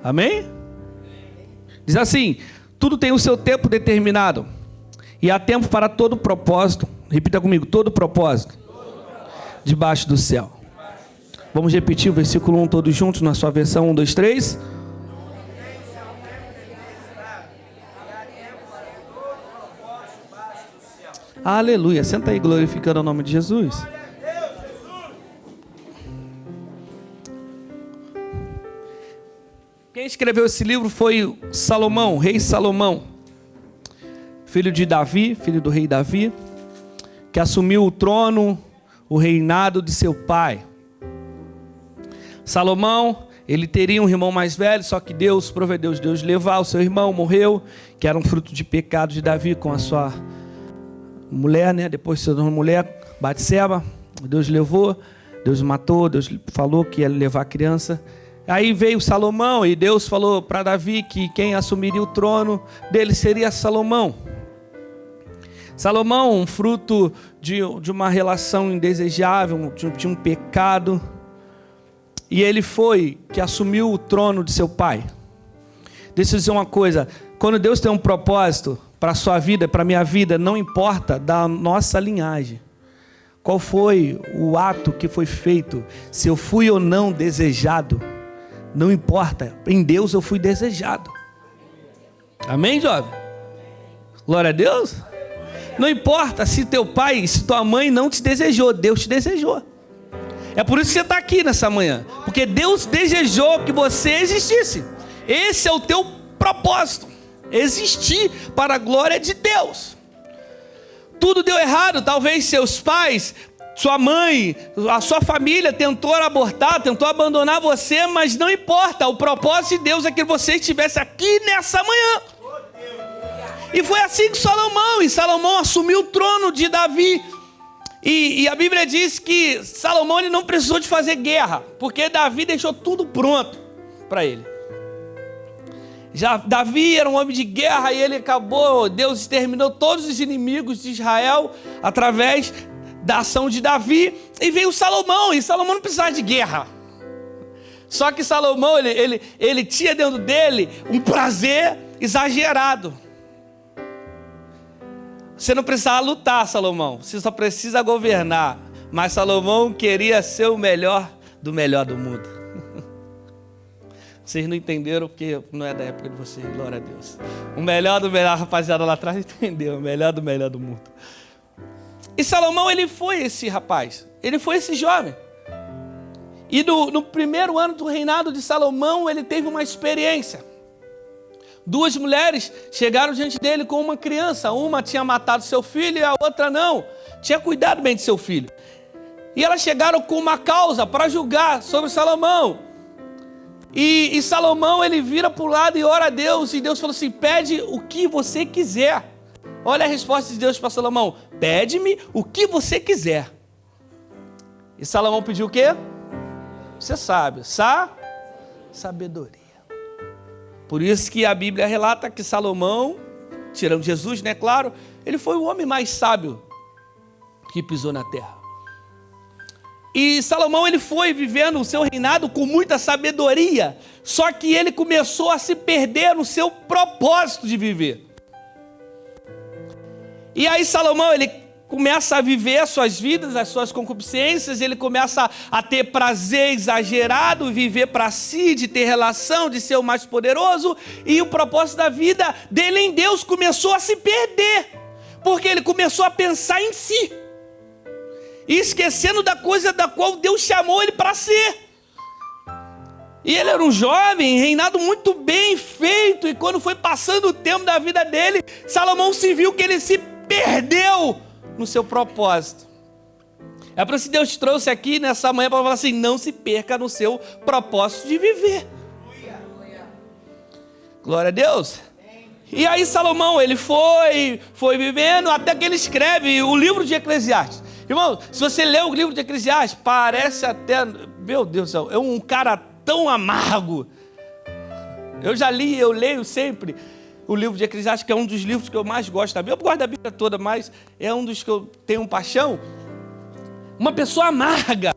Amém? Diz assim: tudo tem o seu tempo determinado, e há tempo para todo propósito. Repita comigo: todo propósito debaixo do céu. Vamos repetir o versículo 1 todos juntos na sua versão 1, 2, 3. Aleluia. Senta aí glorificando o nome de Jesus. Quem escreveu esse livro foi Salomão, rei Salomão, filho de Davi, filho do rei Davi, que assumiu o trono, o reinado de seu pai. Salomão, ele teria um irmão mais velho, só que Deus provedeu de Deus levar o seu irmão, morreu, que era um fruto de pecado de Davi com a sua mulher, né? Depois se tornou mulher, Batseba. Deus levou, Deus matou, Deus falou que ia levar a criança. Aí veio Salomão e Deus falou para Davi que quem assumiria o trono dele seria Salomão. Salomão, um fruto de uma relação indesejável, de um pecado. E ele foi que assumiu o trono de seu pai. Deixa eu dizer uma coisa: quando Deus tem um propósito para a sua vida, para a minha vida, não importa da nossa linhagem. Qual foi o ato que foi feito, se eu fui ou não desejado, não importa. Em Deus eu fui desejado. Amém, jovem? Glória a Deus. Não importa se teu pai, se tua mãe não te desejou, Deus te desejou. É por isso que você está aqui nessa manhã, porque Deus desejou que você existisse. Esse é o teu propósito, existir para a glória de Deus. Tudo deu errado, talvez seus pais, sua mãe, a sua família tentou abortar, tentou abandonar você, mas não importa, o propósito de Deus é que você estivesse aqui nessa manhã. E foi assim que Salomão assumiu o trono de Davi. E a Bíblia diz que Salomão ele não precisou de fazer guerra, porque Davi deixou tudo pronto para ele. Já Davi era um homem de guerra e ele acabou, Deus exterminou todos os inimigos de Israel através da ação de Davi. E veio Salomão, e Salomão não precisava de guerra. Só que Salomão, ele tinha dentro dele um prazer exagerado. Você não precisava lutar, Salomão, você só precisa governar. Mas Salomão queria ser o melhor do mundo. Vocês não entenderam porque não é da época de vocês, glória a Deus. O melhor do melhor, rapaziada lá atrás entendeu, o melhor do mundo. E Salomão, ele foi esse rapaz, ele foi esse jovem. E no primeiro ano do reinado de Salomão, ele teve uma experiência. Duas mulheres chegaram diante dele com uma criança. Uma tinha matado seu filho e a outra não. Tinha cuidado bem de seu filho. E elas chegaram com uma causa para julgar sobre Salomão. E Salomão, ele vira para o lado e ora a Deus. E Deus falou assim: pede o que você quiser. Olha a resposta de Deus para Salomão: pede-me o que você quiser. E Salomão pediu o quê? Você sabe, sabedoria. Por isso que a Bíblia relata que Salomão, tirando Jesus, né, claro, ele foi o homem mais sábio que pisou na terra. E Salomão, ele foi vivendo o seu reinado com muita sabedoria, só que ele começou a se perder no seu propósito de viver. E aí Salomão, ele começa a viver as suas vidas, as suas concupiscências, ele começa a ter prazer exagerado, viver para si, de ter relação, de ser o mais poderoso, e o propósito da vida dele em Deus começou a se perder, porque ele começou a pensar em si, e esquecendo da coisa da qual Deus chamou ele para ser. E ele era um jovem, reinado muito bem feito, e quando foi passando o tempo da vida dele, Salomão se viu que ele se perdeu no seu propósito. É por isso que Deus te trouxe aqui nessa manhã para falar assim: não se perca no seu propósito de viver. Glória a Deus. E aí Salomão, ele foi vivendo até que ele escreve o livro de Eclesiastes. Irmão, se você lê o livro de Eclesiastes, parece até, meu Deus do céu, é um cara tão amargo. Eu já li, eu leio sempre o livro de Eclesiastes, que é um dos livros que eu mais gosto da Bíblia. Eu gosto da Bíblia toda, mas é um dos que eu tenho paixão. Uma pessoa amarga,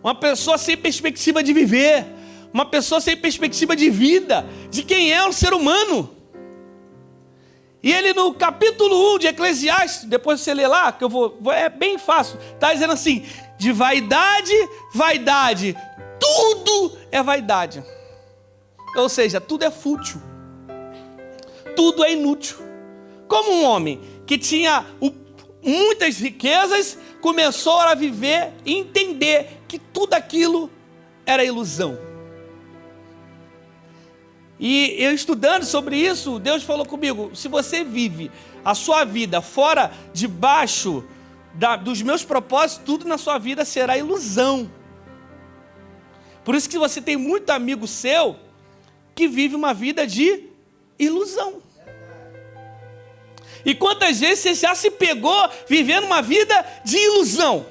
uma pessoa sem perspectiva de viver, uma pessoa sem perspectiva de vida, de quem é o ser humano. E ele no capítulo 1 de Eclesiastes, depois você lê lá, que é bem fácil, está dizendo assim, de vaidade, vaidade, tudo é vaidade. Ou seja, tudo é fútil, tudo é inútil. Como um homem que tinha muitas riquezas, começou a viver e entender que tudo aquilo era ilusão. E eu estudando sobre isso, Deus falou comigo, se você vive a sua vida fora, debaixo dos meus propósitos, tudo na sua vida será ilusão. Por isso que você tem muito amigo seu que vive uma vida de ilusão. E quantas vezes você já se pegou vivendo uma vida de ilusão?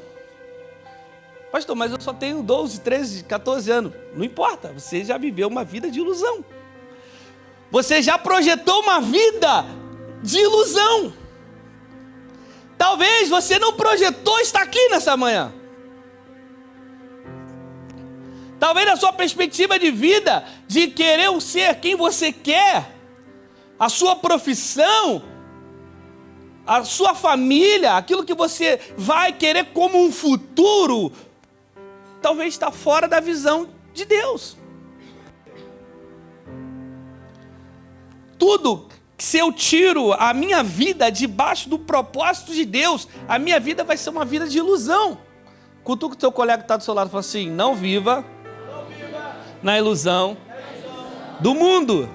Pastor, mas eu só tenho 12, 13, 14 anos. Não importa, você já viveu uma vida de ilusão. Você já projetou uma vida de ilusão. Talvez você não projetou estar aqui nessa manhã. Talvez a sua perspectiva de vida, de querer ser quem você quer, a sua profissão, a sua família, aquilo que você vai querer como um futuro, talvez está fora da visão de Deus. Tudo, se eu tiro a minha vida debaixo do propósito de Deus, a minha vida vai ser uma vida de ilusão. Cutuca o teu colega que está do seu lado e fala assim, não viva na ilusão do mundo.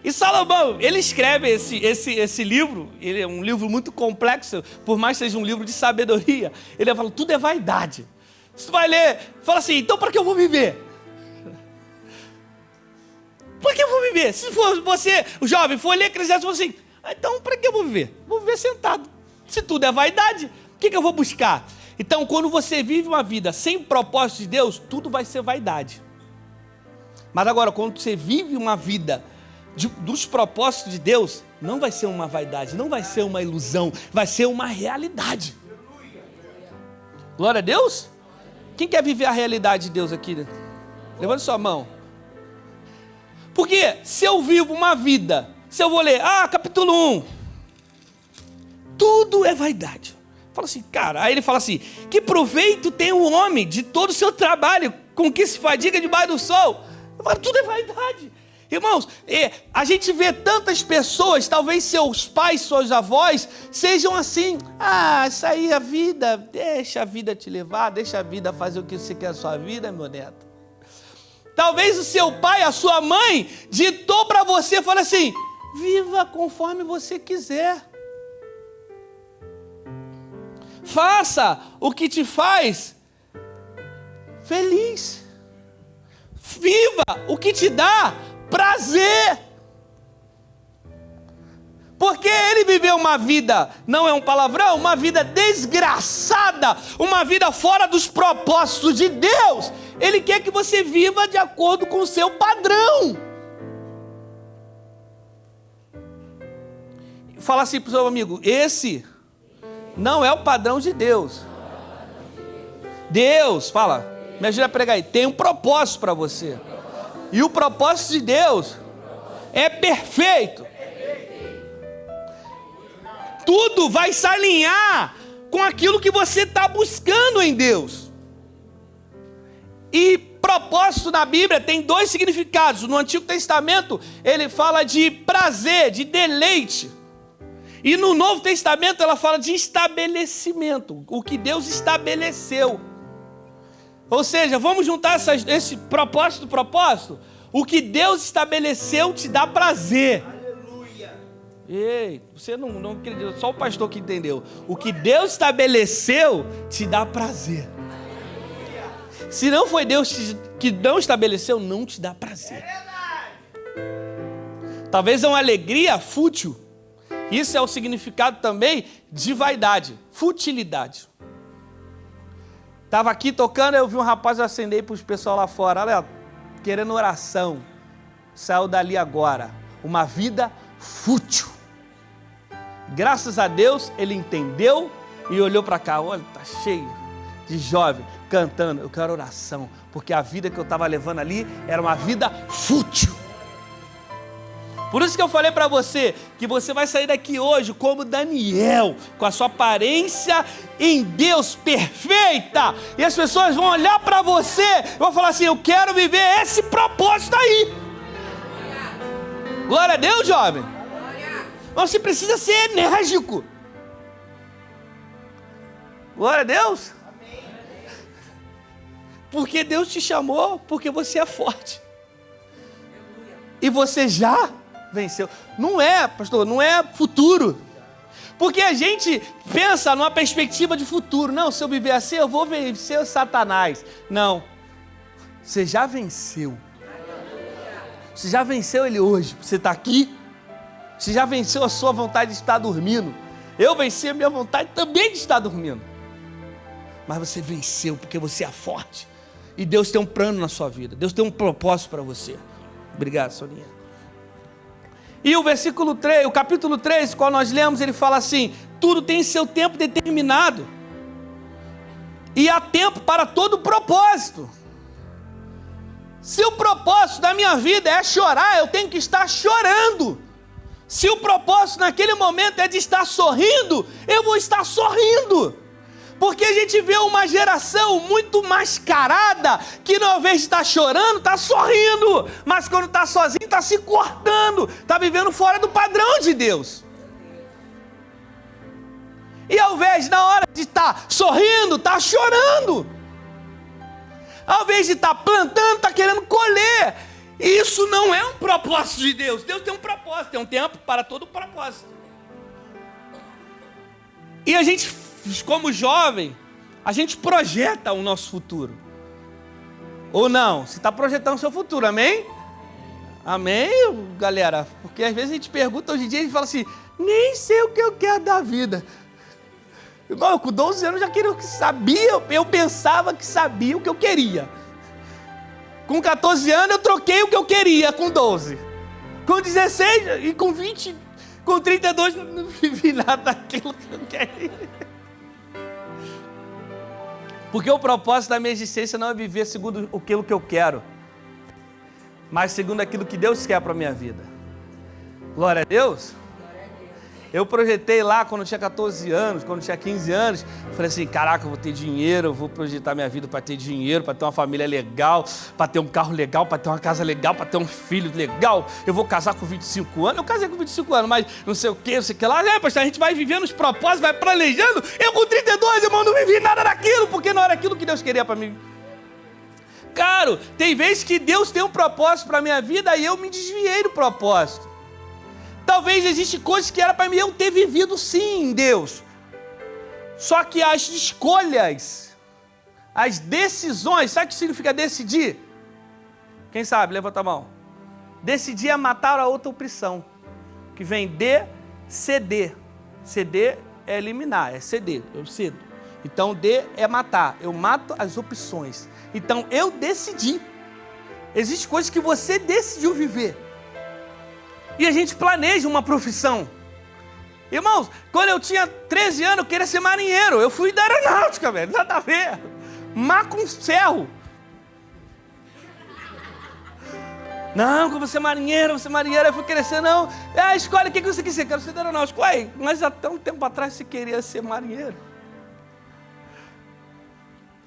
E Salomão, ele escreve esse livro, ele é um livro muito complexo, por mais que seja um livro de sabedoria, ele fala, tudo é vaidade. Se tu vai ler, fala assim, então para que eu vou viver? Para que eu vou viver? Se for você, o jovem, for ler Eclesiastes, fala assim, então para que eu vou viver? Vou viver sentado. Se tudo é vaidade, o que eu vou buscar? Então, quando você vive uma vida sem propósito de Deus, tudo vai ser vaidade. Mas agora, quando você vive uma vida dos propósitos de Deus, não vai ser uma vaidade, não vai ser uma ilusão, vai ser uma realidade. Glória a Deus. Quem quer viver a realidade de Deus aqui? Levante sua mão. Porque se eu vivo uma vida, se eu vou ler, capítulo 1, tudo é vaidade. Fala assim, cara, aí ele fala assim, que proveito tem o homem de todo o seu trabalho, com que se fadiga debaixo do sol? Eu falo, tudo é vaidade. Irmãos, a gente vê tantas pessoas, talvez seus pais, seus avós, sejam assim, isso aí a vida, deixa a vida te levar, deixa a vida fazer o que você quer na sua vida, meu neto. Talvez o seu pai, a sua mãe, ditou para você, fala assim, viva conforme você quiser. Faça o que te faz feliz. Viva o que te dá prazer. Porque ele viveu uma vida, não é um palavrão, uma vida desgraçada, uma vida fora dos propósitos de Deus. Ele quer que você viva de acordo com o seu padrão. Fala assim para o seu amigo, esse não é o padrão de Deus. Deus, fala, me ajuda a pregar aí, tem um propósito para você. E o propósito de Deus é perfeito. Tudo vai se alinhar com aquilo que você está buscando em Deus. E propósito na Bíblia tem dois significados. No Antigo Testamento ele fala de prazer, de deleite. E no Novo Testamento ela fala de estabelecimento, o que Deus estabeleceu. Ou seja, vamos juntar esse propósito. O que Deus estabeleceu te dá prazer. Aleluia. Ei, você não acredita, só o pastor que entendeu. O que Deus estabeleceu te dá prazer. Aleluia. Se não foi Deus que não estabeleceu, não te dá prazer. Talvez é uma alegria fútil. Isso é o significado também de vaidade, futilidade. Estava aqui tocando, eu vi um rapaz acender para os pessoal lá fora, olha, querendo oração. Saiu dali agora, uma vida fútil. Graças a Deus, ele entendeu e olhou para cá, olha, está cheio de jovem, cantando, eu quero oração, porque a vida que eu estava levando ali era uma vida fútil. Por isso que eu falei para você, que você vai sair daqui hoje como Daniel, com a sua aparência em Deus perfeita, e as pessoas vão olhar para você e vão falar assim, eu quero viver esse propósito aí. Glória a Deus, jovem. Mas você precisa ser enérgico. Glória a Deus. Porque Deus te chamou, porque você é forte. E você já venceu. Não é, pastor, não é futuro. Porque a gente pensa numa perspectiva de futuro. Não, se eu viver assim, eu vou vencer o Satanás. Não. Você já venceu. Você já venceu ele hoje. Você está aqui. Você já venceu a sua vontade de estar dormindo. Eu venci a minha vontade também de estar dormindo. Mas você venceu porque você é forte. E Deus tem um plano na sua vida. Deus tem um propósito para você. Obrigado, Soninha. E o versículo 3, o capítulo 3, qual nós lemos, ele fala assim, tudo tem seu tempo determinado. E há tempo para todo propósito. Se o propósito da minha vida é chorar, eu tenho que estar chorando. Se o propósito naquele momento é de estar sorrindo, eu vou estar sorrindo. Porque a gente vê uma geração muito mascarada, que ao invés de estar chorando, está sorrindo. Mas quando está sozinho, está se cortando. Está vivendo fora do padrão de Deus. E ao invés, na hora de estar sorrindo, está chorando. Ao invés de estar plantando, está querendo colher. E isso não é um propósito de Deus. Deus tem um propósito, tem um tempo para todo propósito. E a gente, como jovem, a gente projeta o nosso futuro. Ou não? Você está projetando o seu futuro, amém? Amém, galera? Porque às vezes a gente pergunta, hoje em dia a gente fala assim, nem sei o que eu quero da vida. Irmão, com 12 anos eu já queria o que sabia, eu pensava que sabia o que eu queria. Com 14 anos eu troquei o que eu queria com 12. Com 16 e com 20, com 32 não vivi nada daquilo que eu queria. Porque o propósito da minha existência não é viver segundo aquilo que eu quero, mas segundo aquilo que Deus quer para a minha vida. Glória a Deus. Eu projetei lá quando eu tinha 14 anos, quando eu tinha 15 anos, falei assim, caraca, eu vou ter dinheiro, eu vou projetar minha vida para ter dinheiro, para ter uma família legal, para ter um carro legal, para ter uma casa legal, para ter um filho legal, eu vou casar com 25 anos, eu casei com 25 anos, mas não sei o que, lá, pastor, a gente vai vivendo os propósitos, vai planejando, eu com 32, irmão, não vivi nada daquilo, porque não era aquilo que Deus queria para mim. Cara, tem vezes que Deus tem um propósito para minha vida e eu me desviei do propósito. Talvez existem coisas que era para mim eu ter vivido sim em Deus. Só que as escolhas, as decisões, sabe o que significa decidir? Quem sabe? Levanta a mão. Decidir é matar a outra opção. Que vem de ceder. Ceder é eliminar, é ceder, eu cedo. Então D é matar, eu mato as opções. Então eu decidi. Existem coisas que você decidiu viver. E a gente planeja uma profissão. Irmãos, quando eu tinha 13 anos, eu queria ser marinheiro. Eu fui da aeronáutica, velho, nada a ver. Mar com ferro. Não, que eu vou ser marinheiro, eu fui crescer, não. Escolhe o que você quer ser, quero ser da aeronáutica. Ué, mas até um tempo atrás você queria ser marinheiro.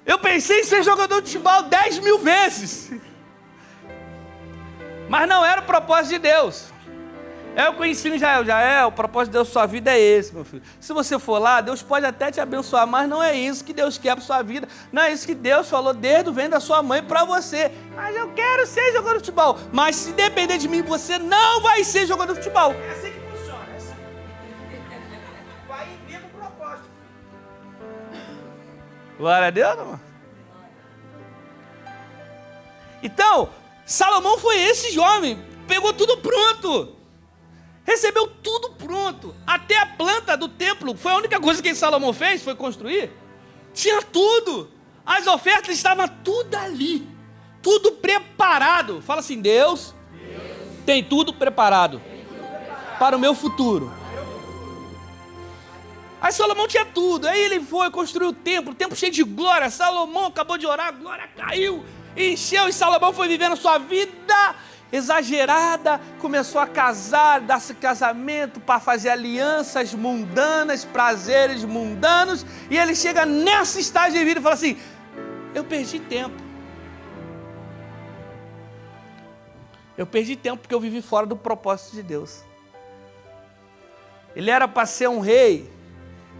Eu pensei em ser jogador de futebol 10 mil vezes. Mas não era o propósito de Deus. É o que eu ensino em Jael, o propósito de Deus na sua vida é esse, meu filho. Se você for lá, Deus pode até te abençoar, mas não é isso que Deus quer para sua vida. Não é isso que Deus falou desde o ventre da sua mãe para você. Mas eu quero ser jogador de futebol. Mas se depender de mim, você não vai ser jogador de futebol. É assim que funciona, é assim. Vai e viva o propósito. Glória a Deus, irmão. Então, Salomão foi esse jovem, pegou tudo pronto. Recebeu tudo pronto. Até a planta do templo, foi a única coisa que Salomão fez, foi construir. Tinha tudo. As ofertas estavam tudo ali. Tudo preparado. Fala assim, Deus tem tudo preparado para o meu futuro. Aí Salomão tinha tudo, aí ele foi, construiu o templo cheio de glória. Salomão acabou de orar, a glória caiu, encheu, e Salomão foi vivendo a sua vida exagerada, começou a casar, dar-se casamento para fazer alianças mundanas, prazeres mundanos, e ele chega nessa estágio de vida e fala assim: eu perdi tempo. Eu perdi tempo porque eu vivi fora do propósito de Deus. Ele era para ser um rei.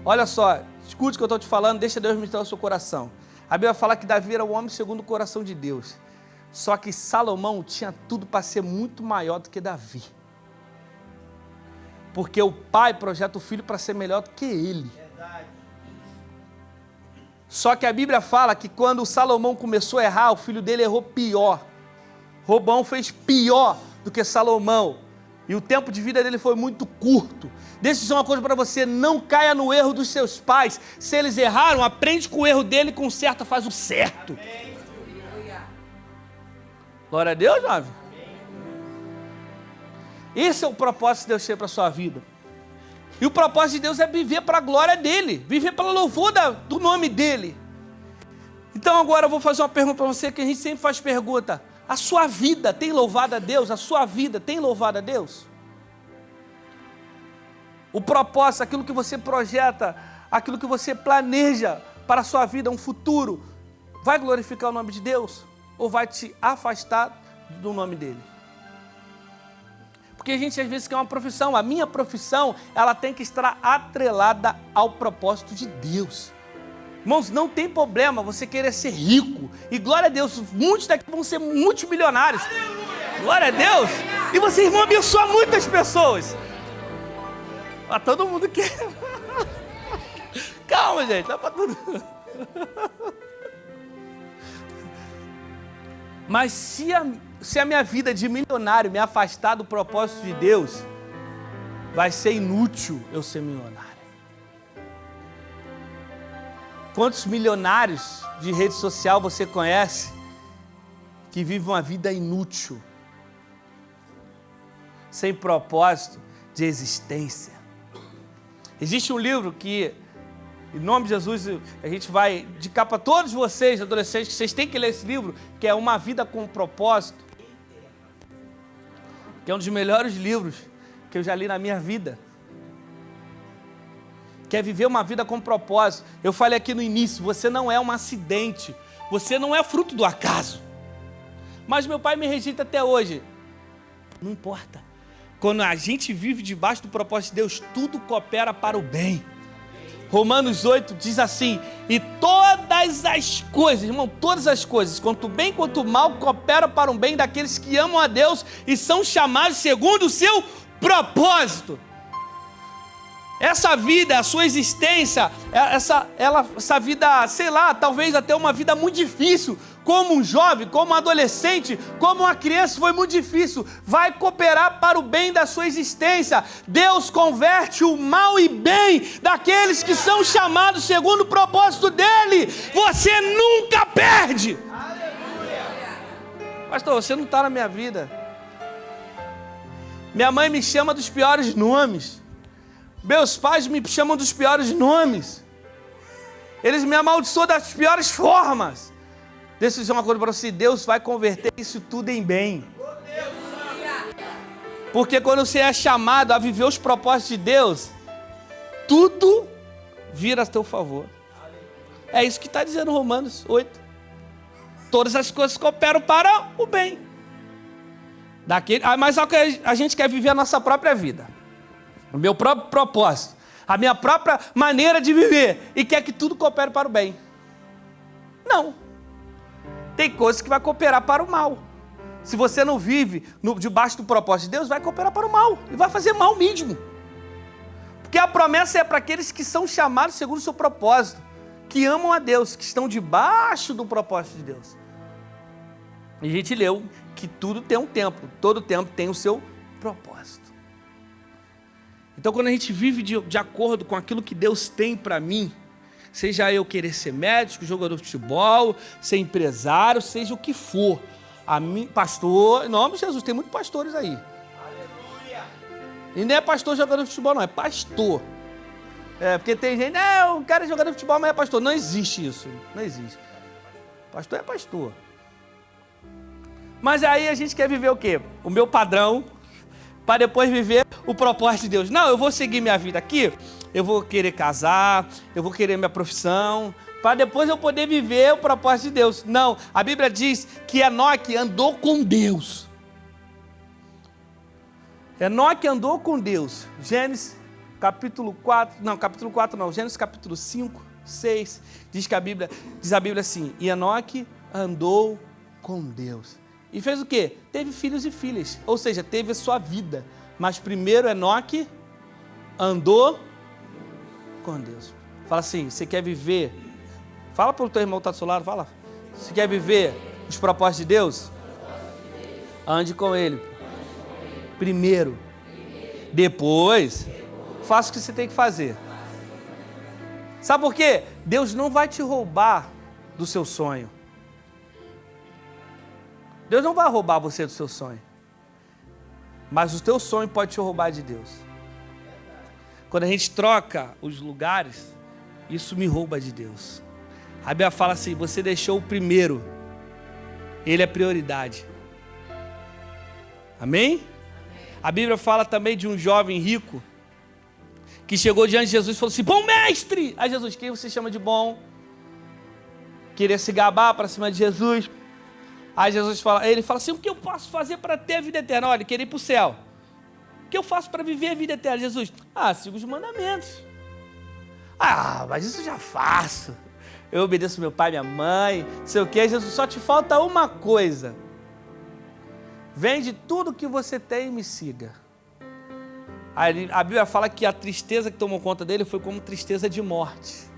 Olha só, escute o que eu estou te falando, deixa Deus ministrar o seu coração. A Bíblia fala que Davi era o homem segundo o coração de Deus. Só que Salomão tinha tudo para ser muito maior do que Davi. Porque o pai projeta o filho para ser melhor do que ele. Verdade. Só que a Bíblia fala que quando Salomão começou a errar, o filho dele errou pior. Roboão fez pior do que Salomão. E o tempo de vida dele foi muito curto. Deixa eu dizer uma coisa para você, não caia no erro dos seus pais. Se eles erraram, aprende com o erro dele, conserta, faz o certo. Amém. Glória a Deus, jovem. Esse é o propósito de Deus ter para a sua vida. E o propósito de Deus é viver para a glória dele, viver para o louvor do nome dele. Então agora eu vou fazer uma pergunta para você, que a gente sempre faz pergunta. A sua vida tem louvado a Deus? A sua vida tem louvado a Deus? O propósito, aquilo que você projeta, aquilo que você planeja para a sua vida, um futuro, vai glorificar o nome de Deus? Ou vai te afastar do nome dele? Porque a gente às vezes quer uma profissão. A minha profissão, ela tem que estar atrelada ao propósito de Deus. Irmãos, não tem problema você querer ser rico. E glória a Deus, muitos daqui vão ser multimilionários. Aleluia. Glória a Deus. E vocês vão abençoar muitas pessoas. Ah, todo mundo quer. Calma, gente, dá para tudo. Mas se a minha vida de milionário me afastar do propósito de Deus, vai ser inútil eu ser milionário. Quantos milionários de rede social você conhece que vivem uma vida inútil, sem propósito de existência? Existe um livro que, em nome de Jesus, a gente vai indicar para todos vocês, adolescentes, que vocês têm que ler esse livro, que é Uma Vida com Propósito, que é um dos melhores livros que eu já li na minha vida. Quer viver uma vida com propósito. Eu falei aqui no início, você não é um acidente, você não é fruto do acaso. Mas meu pai me rejeita até hoje. Não importa. Quando a gente vive debaixo do propósito de Deus, tudo coopera para o bem. Romanos 8 diz assim: e todas as coisas, irmão, todas as coisas, quanto bem quanto mal, cooperam para o bem daqueles que amam a Deus e são chamados segundo o seu propósito. Essa vida, a sua existência, essa vida, sei lá, talvez até uma vida muito difícil, como um jovem, como um adolescente, como uma criança, foi muito difícil, vai cooperar para o bem da sua existência. Deus converte o mal em bem daqueles que são chamados segundo o propósito dele. Você nunca perde. Pastor, você não está na minha vida. Minha mãe me chama dos piores nomes. Meus pais me chamam dos piores nomes. Eles me amaldiçoam das piores formas. Deixa eu dizer uma coisa para você. Deus vai converter isso tudo em bem. Porque quando você é chamado a viver os propósitos de Deus, tudo vira a teu favor. É isso que está dizendo Romanos 8. Todas as coisas cooperam para o bem. Mas a gente quer viver a nossa própria vida, o meu próprio propósito, a minha própria maneira de viver, e quer que tudo coopere para o bem. Não. Tem coisas que vai cooperar para o mal. Se você não vive debaixo do propósito de Deus, vai cooperar para o mal, e vai fazer mal mesmo. Porque a promessa é para aqueles que são chamados segundo o seu propósito, que amam a Deus, que estão debaixo do propósito de Deus. E a gente leu que tudo tem um tempo, todo tempo tem o seu propósito. Então, quando a gente vive de acordo com aquilo que Deus tem para mim, seja eu querer ser médico, jogador de futebol, ser empresário, seja o que for, pastor, em nome de Jesus, tem muitos pastores aí. Aleluia. E não é pastor jogador de futebol, não, é pastor. Porque tem gente, o cara é jogador de futebol, mas é pastor. Não existe isso, não existe. Pastor é pastor. Mas aí a gente quer viver o quê? O meu padrão, para depois viver o propósito de Deus. Não, eu vou seguir minha vida aqui, eu vou querer casar, eu vou querer minha profissão, para depois eu poder viver o propósito de Deus. Não, a Bíblia diz que Enoque andou com Deus. Enoque andou com Deus. Gênesis capítulo 4, Gênesis capítulo 5, 6, diz a Bíblia assim, e Enoque andou com Deus. E fez o quê? Teve filhos e filhas, ou seja, teve a sua vida. Mas primeiro Enoque andou com Deus. Fala assim, você quer viver? Fala para o teu irmão que está do seu lado, fala. Você quer viver os propósitos de Deus? Ande com Ele. Primeiro. Depois, faça o que você tem que fazer. Sabe por quê? Deus não vai te roubar do seu sonho. Deus não vai roubar você do seu sonho. Mas o teu sonho pode te roubar de Deus. Quando a gente troca os lugares, isso me rouba de Deus. A Bíblia fala assim, você deixou o primeiro. Ele é prioridade. Amém? A Bíblia fala também de um jovem rico que chegou diante de Jesus e falou assim, bom mestre! Aí Jesus, quem você chama de bom? Queria se gabar para cima de Jesus. Aí Jesus fala, ele fala assim, o que eu posso fazer para ter a vida eterna? Olha, querer ir para o céu. O que eu faço para viver a vida eterna? Jesus, sigo os mandamentos. Mas isso eu já faço. Eu obedeço meu pai, minha mãe, sei o que. Jesus, só te falta uma coisa. Vende tudo que você tem e me siga. Aí a Bíblia fala que a tristeza que tomou conta dele foi como tristeza de morte.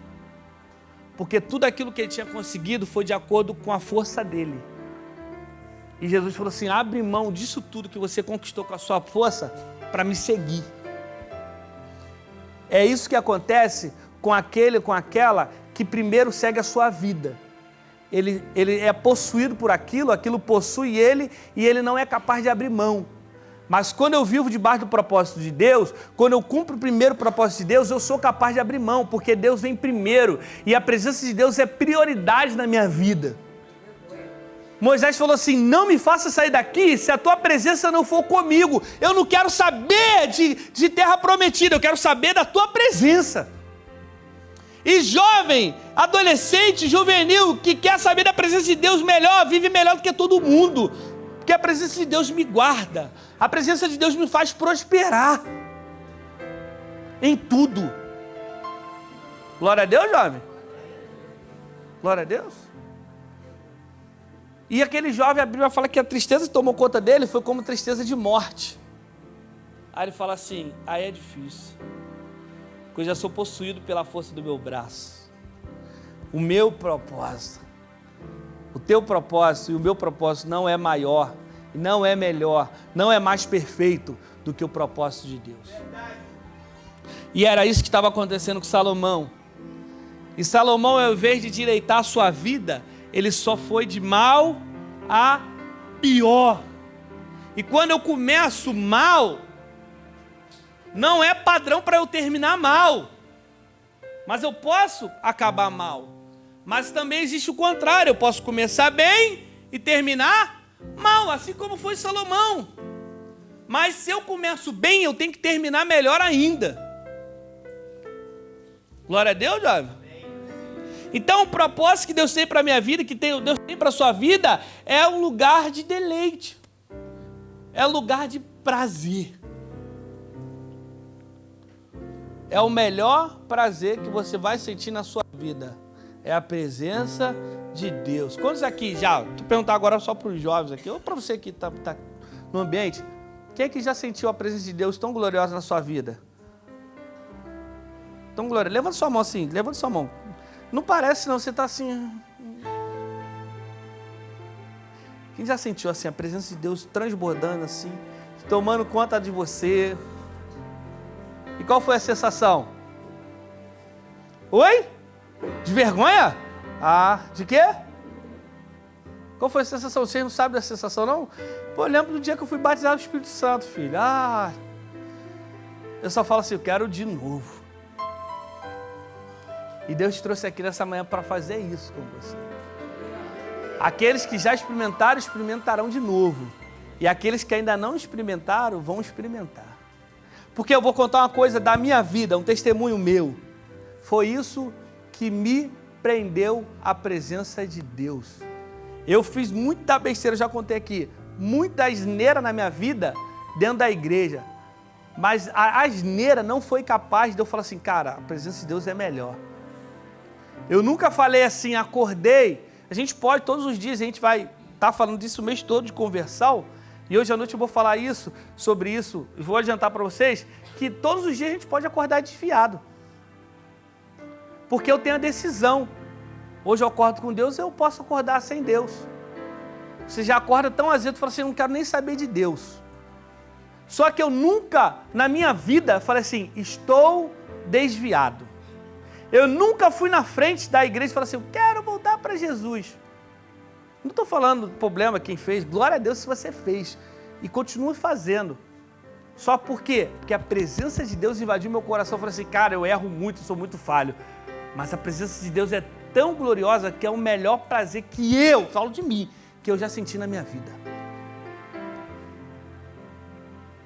Porque tudo aquilo que ele tinha conseguido foi de acordo com a força dele. E Jesus falou assim, abre mão disso tudo que você conquistou com a sua força para me seguir. É isso que acontece com aquele, com aquela que primeiro segue a sua vida. Ele é possuído por aquilo possui ele e ele não é capaz de abrir mão. Mas quando eu vivo debaixo do propósito de Deus, quando eu cumpro o primeiro propósito de Deus, eu sou capaz de abrir mão, porque Deus vem primeiro e a presença de Deus é prioridade na minha vida. Moisés falou assim, não me faça sair daqui se a tua presença não for comigo. Eu não quero saber de terra prometida, eu quero saber da tua presença. E jovem, adolescente, juvenil, que quer saber da presença de Deus melhor, vive melhor do que todo mundo. Porque a presença de Deus me guarda. A presença de Deus me faz prosperar. Em tudo. Glória a Deus, jovem. Glória a Deus. E aquele jovem, a Bíblia fala que a tristeza que tomou conta dele foi como tristeza de morte. Aí ele fala assim, aí é difícil. Porque eu já sou possuído pela força do meu braço. O meu propósito, o teu propósito e o meu propósito não é maior, não é melhor, não é mais perfeito do que o propósito de Deus. E era isso que estava acontecendo com Salomão. E Salomão, ao invés de direitar a sua vida, ele só foi de mal a pior. E quando eu começo mal, não é padrão para eu terminar mal. Mas eu posso acabar mal. Mas também existe o contrário. Eu posso começar bem e terminar mal, assim como foi Salomão. Mas se eu começo bem, eu tenho que terminar melhor ainda. Glória a Deus, jovem. Então o propósito que Deus tem para a minha vida, que Deus tem para a sua vida, é um lugar de deleite. É um lugar de prazer. É o melhor prazer que você vai sentir na sua vida. É a presença de Deus. Quantos aqui já, vou perguntar agora só para os jovens aqui, ou para você que está no ambiente, quem é que já sentiu a presença de Deus tão gloriosa na sua vida? Tão gloriosa. Levanta sua mão assim, levanta sua mão. Não parece não, você está assim. Quem já sentiu assim a presença de Deus transbordando assim, tomando conta de você? E qual foi a sensação? Oi? De vergonha? De quê? Qual foi a sensação? Vocês não sabem da sensação, não? Pô, eu lembro do dia que eu fui batizado do Espírito Santo, filho. Eu só falo assim, eu quero de novo. E Deus te trouxe aqui nessa manhã para fazer isso com você. Aqueles que já experimentaram, experimentarão de novo. E aqueles que ainda não experimentaram, vão experimentar. Porque eu vou contar uma coisa da minha vida, um testemunho meu. Foi isso que me prendeu à presença de Deus. Eu fiz muita besteira, já contei aqui, muita asneira na minha vida dentro da igreja. Mas a asneira não foi capaz de eu falar assim, cara, a presença de Deus é melhor. Eu nunca falei assim, acordei. A gente pode, todos os dias, a gente vai estar falando disso o mês todo de conversão. E hoje à noite eu vou falar sobre isso. E vou adiantar para vocês que todos os dias a gente pode acordar desfiado. Porque eu tenho a decisão. Hoje eu acordo com Deus, eu posso acordar sem Deus. Você já acorda tão azedo, fala assim, eu não quero nem saber de Deus. Só que eu nunca, na minha vida, falei assim, estou desviado. Eu nunca fui na frente da igreja e falei assim, eu quero voltar para Jesus. Não estou falando do problema quem fez, glória a Deus se você fez. E continue fazendo. Só por quê? Porque a presença de Deus invadiu meu coração. Eu falei assim, cara, eu erro muito, sou muito falho. Mas a presença de Deus é tão gloriosa que é o melhor prazer que eu, falo de mim, que eu já senti na minha vida.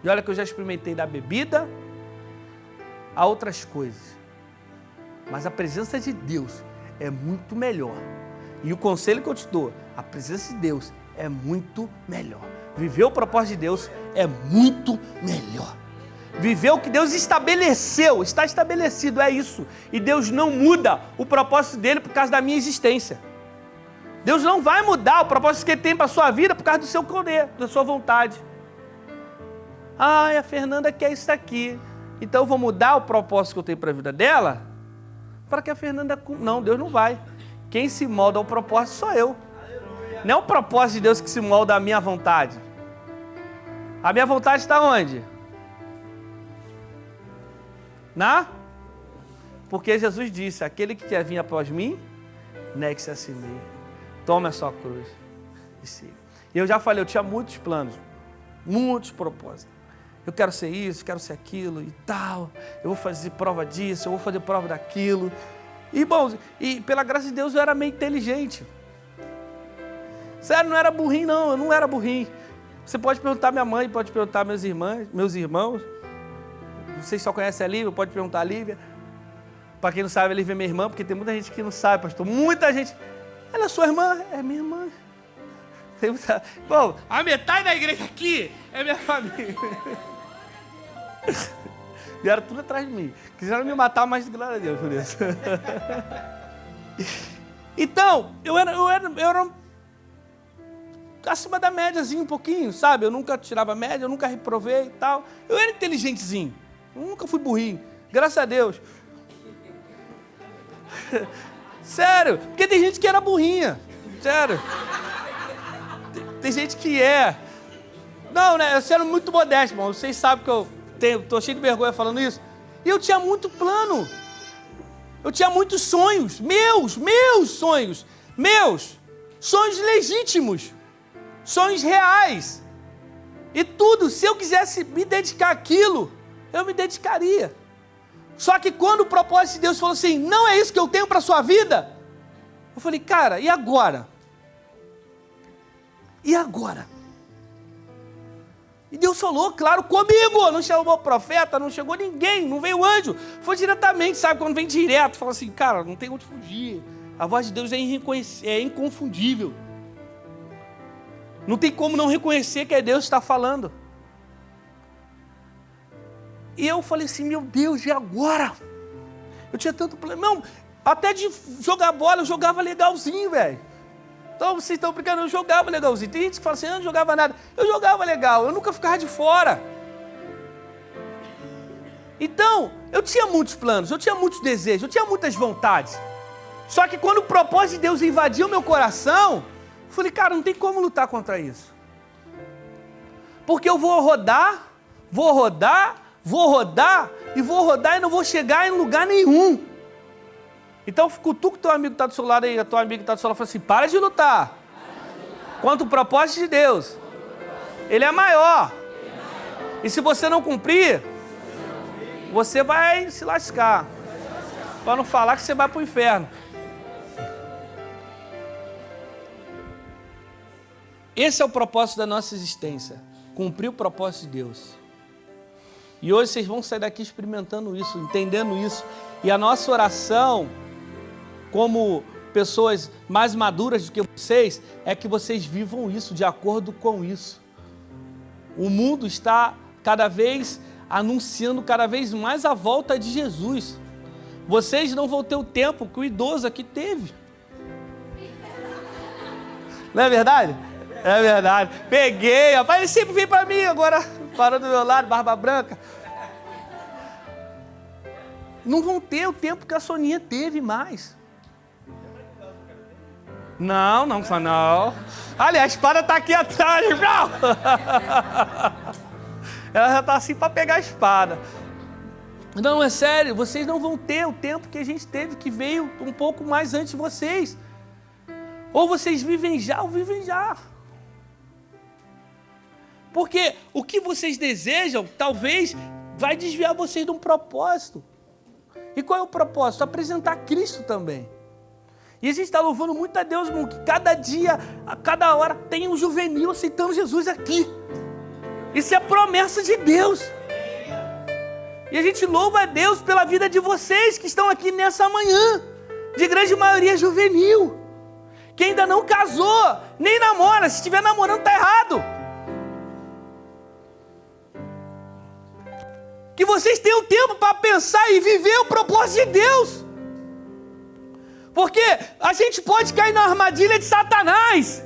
E olha que eu já experimentei da bebida a outras coisas. Mas a presença de Deus é muito melhor. E o conselho que eu te dou, a presença de Deus é muito melhor. Viver o propósito de Deus é muito melhor. Viver o que Deus estabeleceu, está estabelecido, é isso. E Deus não muda o propósito dele por causa da minha existência. Deus não vai mudar o propósito que ele tem para a sua vida por causa do seu poder, da sua vontade. Ah, a Fernanda quer isso aqui. Então eu vou mudar o propósito que eu tenho para a vida dela para que a Fernanda... Não, Deus não vai. Quem se molda ao propósito sou eu. Não é o propósito de Deus que se molda à minha vontade. A minha vontade está onde? Porque Jesus disse, aquele que quer vir após mim, negue-se a si mesmo. Tome a sua cruz e siga. E eu já falei, eu tinha muitos planos, muitos propósitos. Eu quero ser isso, quero ser aquilo e tal. Eu vou fazer prova disso, eu vou fazer prova daquilo. E bom, e pela graça de Deus eu era meio inteligente. Sério, não era burrinho não, eu não era burrinho. Você pode perguntar minha mãe, pode perguntar meus irmãos. Não sei se só conhece a Lívia, pode perguntar a Lívia. Para quem não sabe, a Lívia é minha irmã, porque tem muita gente que não sabe, pastor. Muita gente. Ela é sua irmã? É minha irmã. Tem muita... Bom, a metade da igreja aqui é minha família. Vieram tudo atrás de mim. Quiseram me matar, mas glória a Deus por isso. Então, eu era acima da médiazinha um pouquinho, sabe? Eu nunca tirava média, eu nunca reprovei e tal. Eu era inteligentezinho. Eu nunca fui burrinho. Graças a Deus. Sério. Porque tem gente que era burrinha. Sério. Tem gente que é. Não, né? Eu sendo muito modesto, irmão. Vocês sabem que eu tô cheio de vergonha falando isso. E eu tinha muito plano. Eu tinha muitos sonhos. Meus sonhos. Sonhos legítimos. Sonhos reais. E tudo, se eu quisesse me dedicar àquilo, eu me dedicaria. Só que quando o propósito de Deus falou assim, não é isso que eu tenho para a sua vida, eu falei, cara, e agora? E agora? E Deus falou, claro, comigo. Não chegou profeta, não chegou ninguém, não veio anjo. Foi diretamente, sabe? Quando vem direto, fala assim, cara, não tem onde fugir. A voz de Deus é inconfundível. Não tem como não reconhecer que é Deus que está falando. E eu falei assim, meu Deus, e agora? Eu tinha tanto plano. Não, até de jogar bola eu jogava legalzinho, velho. Então vocês estão brincando, eu jogava legalzinho. Tem gente que fala assim, eu não jogava nada. Eu jogava legal, eu nunca ficava de fora. Então, eu tinha muitos planos, eu tinha muitos desejos, eu tinha muitas vontades. Só que quando o propósito de Deus invadiu meu coração, eu falei, cara, não tem como lutar contra isso. Porque eu vou rodar e não vou chegar em lugar nenhum. Então, cutuca o teu amigo que está do seu lado aí, a tua amiga que está do seu lado, fala assim, para de lutar. Quanto o propósito de Deus, ele é maior. E se você não cumprir, você vai se lascar. Para não falar que você vai para o inferno. Esse é o propósito da nossa existência. Cumprir o propósito de Deus. E hoje vocês vão sair daqui experimentando isso, entendendo isso. E a nossa oração, como pessoas mais maduras do que vocês, é que vocês vivam isso, de acordo com isso. O mundo está cada vez anunciando cada vez mais a volta de Jesus. Vocês não vão ter o tempo que o idoso aqui teve. Não é verdade? É verdade. Peguei, rapaz, ele sempre vem para mim, agora parou do meu lado, barba branca. Não vão ter o tempo que a Soninha teve mais. Não. Aliás, a espada está aqui atrás, Ela já está assim para pegar a espada. Não, é sério, vocês não vão ter o tempo que a gente teve, que veio um pouco mais antes de vocês. Ou vocês vivem já, ou vivem já. Porque o que vocês desejam, talvez, vai desviar vocês de um propósito. E qual é o propósito? Apresentar Cristo também. E a gente está louvando muito a Deus, irmão, que cada dia, a cada hora, tem um juvenil aceitando Jesus aqui. Isso é a promessa de Deus. E a gente louva a Deus pela vida de vocês que estão aqui nessa manhã, de grande maioria juvenil, que ainda não casou, nem namora. Se estiver namorando, está errado. Que vocês tenham tempo para pensar e viver o propósito de Deus. Porque a gente pode cair na armadilha de Satanás.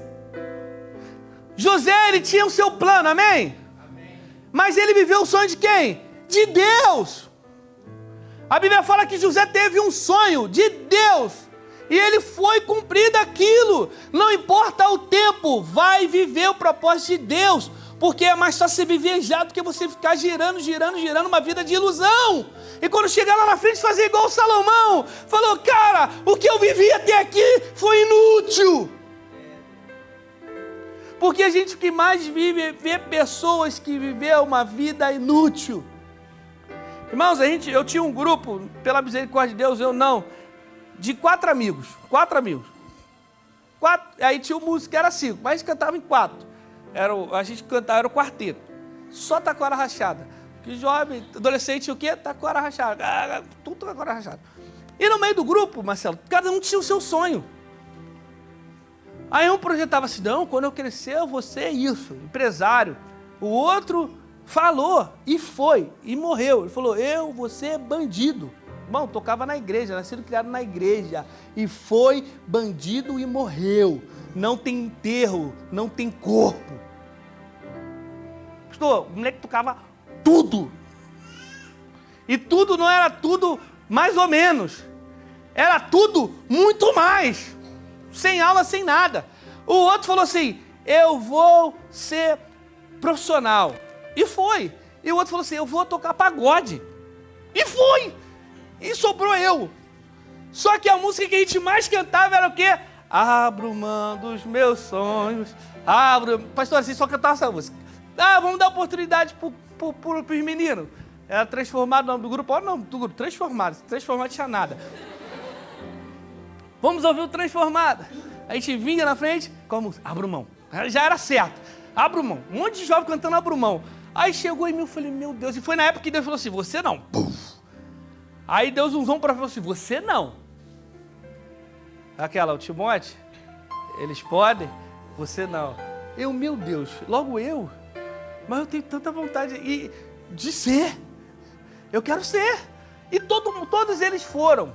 José, ele tinha o seu plano, amém? Amém. Mas ele viveu o sonho de quem? De Deus. A Bíblia fala que José teve um sonho de Deus. E ele foi cumprir aquilo. Não importa o tempo, vai viver o propósito de Deus. Porque é mais fácil você viver já do que você ficar girando uma vida de ilusão. E quando chegar lá na frente, fazer igual o Salomão. Falou, cara, o que eu vivi até aqui foi inútil. Porque a gente que mais vive é ver pessoas que viveram uma vida inútil. Irmãos, eu tinha um grupo, pela misericórdia de Deus, de 4 amigos. 4 amigos. Aí tinha um músico que era 5, mas a gente cantava em 4. A gente cantava, era o quarteto. Só taquara rachada. Que jovem, adolescente, o quê? Taquara rachada. Tudo taquara rachada. E no meio do grupo, Marcelo, cada um tinha o seu sonho. Aí um projetava assim, não, quando eu crescer eu vou ser isso, empresário. O outro falou, e foi, e morreu. Ele falou, eu vou ser bandido. Irmão, tocava na igreja, nascido e criado na igreja. E foi bandido e morreu. Não tem enterro, não tem corpo. Pastor, o moleque tocava tudo. E tudo não era tudo mais ou menos. Era tudo muito mais. Sem aula, sem nada. O outro falou assim, eu vou ser profissional. E foi. E o outro falou assim, eu vou tocar pagode. E foi. E sobrou eu. Só que a música que a gente mais cantava era o quê? Abro mão dos meus sonhos. Pastor, assim só cantava essa música. Vamos dar oportunidade pros meninos. Era Transformado, o nome do grupo. Olha o nome do grupo, Transformado. Transformado tinha nada. Vamos ouvir o Transformado. A gente vinha na frente com a música. Abro mão. Já era certo. Abro mão. Um monte de jovem cantando Abro mão. Aí chegou em mim, eu falei, meu Deus. E foi na época que Deus falou assim, você não. Puf. Aí Deus usou um profeta assim, você não. Aquela, o Timóteo, eles podem, você não. Meu Deus, logo eu. Mas eu tenho tanta vontade de ser. Eu quero ser. E todos eles foram.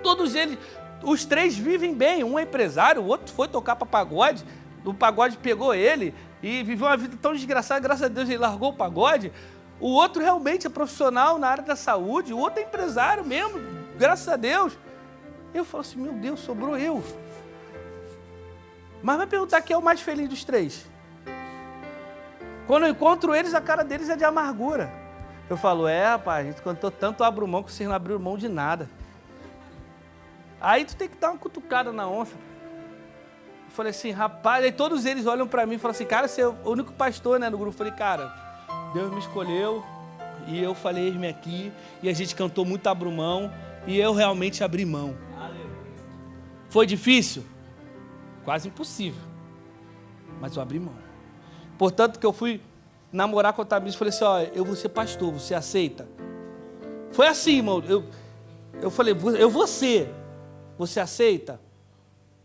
Todos eles, os 3 vivem bem. Um é empresário, o outro foi tocar para pagode. O pagode pegou ele e viveu uma vida tão desgraçada. Graças a Deus ele largou o pagode. O outro realmente é profissional na área da saúde. O outro é empresário mesmo, graças a Deus. Eu falo assim, meu Deus, sobrou eu. Mas vai perguntar quem é o mais feliz dos 3. Quando eu encontro eles, a cara deles é de amargura. Eu falo, rapaz, a gente cantou tanto Abro Mão que vocês não abriram mão de nada. Aí tu tem que dar uma cutucada na onça. Eu falei assim, rapaz, aí todos eles olham pra mim e falam assim, cara, você é o único pastor, né, no grupo. Eu falei, cara, Deus me escolheu e eu falei, eis-me aqui. E a gente cantou muito Abro Mão. E eu realmente abri mão. Foi difícil? Quase impossível. Mas eu abri mão. Portanto que eu fui namorar com a Tamires e falei assim, ó, eu vou ser pastor, você aceita? Foi assim, irmão. Eu falei, eu vou ser. Você aceita?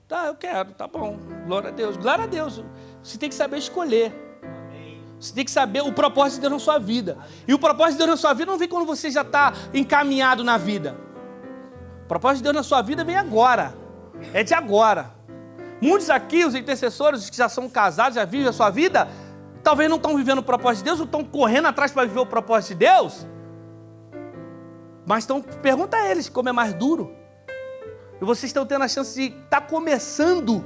Tá, eu quero, tá bom. Glória a Deus. Glória a Deus. Você tem que saber escolher. Você tem que saber o propósito de Deus na sua vida. E o propósito de Deus na sua vida não vem quando você já está encaminhado na vida. O propósito de Deus na sua vida vem agora. É de agora. Muitos aqui, os intercessores que já são casados, já vivem a sua vida, talvez não estão vivendo o propósito de Deus, ou estão correndo atrás para viver o propósito de Deus. Mas pergunta a eles como é mais duro. E vocês estão tendo a chance de estar começando.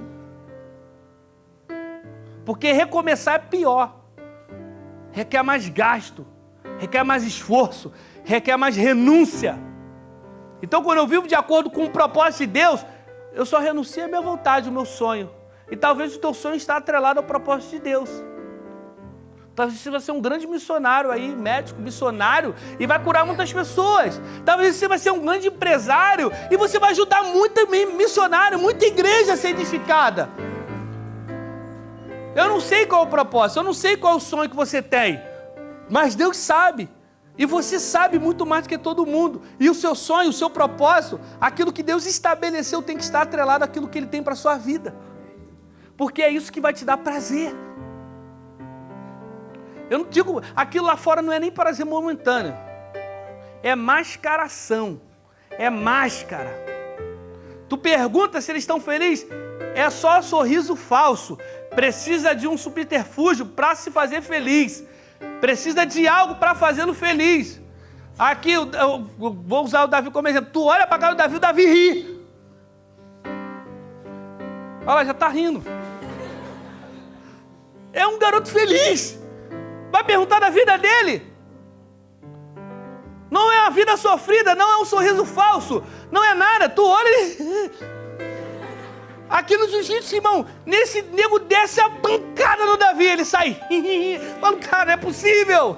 Porque recomeçar é pior. Requer mais gasto, requer mais esforço, requer mais renúncia. Então, quando eu vivo de acordo com o propósito de Deus, eu só renuncio à minha vontade, ao meu sonho. E talvez o teu sonho está atrelado ao propósito de Deus. Talvez você vai ser um grande missionário aí, médico, missionário, e vai curar muitas pessoas. Talvez você vai ser um grande empresário e você vai ajudar muito missionário, muita igreja a ser edificada. Eu não sei qual é o propósito, eu não sei qual é o sonho que você tem, mas Deus sabe. E você sabe muito mais do que todo mundo. E o seu sonho, o seu propósito, aquilo que Deus estabeleceu tem que estar atrelado àquilo que Ele tem para a sua vida. Porque é isso que vai te dar prazer. Eu não digo, aquilo lá fora não é nem prazer momentâneo. É mascaração. É máscara. Tu pergunta se eles estão felizes, é só sorriso falso. Precisa de um subterfúgio para se fazer feliz. Precisa de algo para fazê-lo feliz. Aqui, eu vou usar o Davi como exemplo. Tu olha para a cara do Davi ri. Olha lá, já está rindo. É um garoto feliz. Vai perguntar da vida dele. Não é uma vida sofrida, não é um sorriso falso, não é nada. Tu olha e... Aqui no jiu-jitsu, irmão, nesse nego desce a pancada no Davi, ele sai. Mano, cara, não é possível.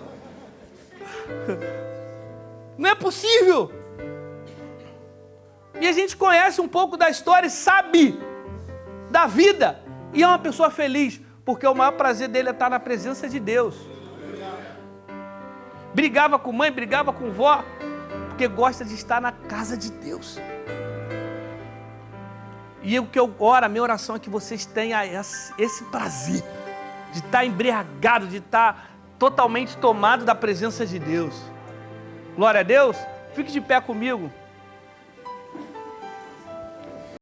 Não é possível. E a gente conhece um pouco da história e sabe da vida. E é uma pessoa feliz, porque o maior prazer dele é estar na presença de Deus. Brigava com mãe, brigava com vó, porque gosta de estar na casa de Deus. E o que eu oro, a minha oração é que vocês tenham esse prazer de estar embriagado, de estar totalmente tomado da presença de Deus. Glória a Deus. Fique de pé comigo.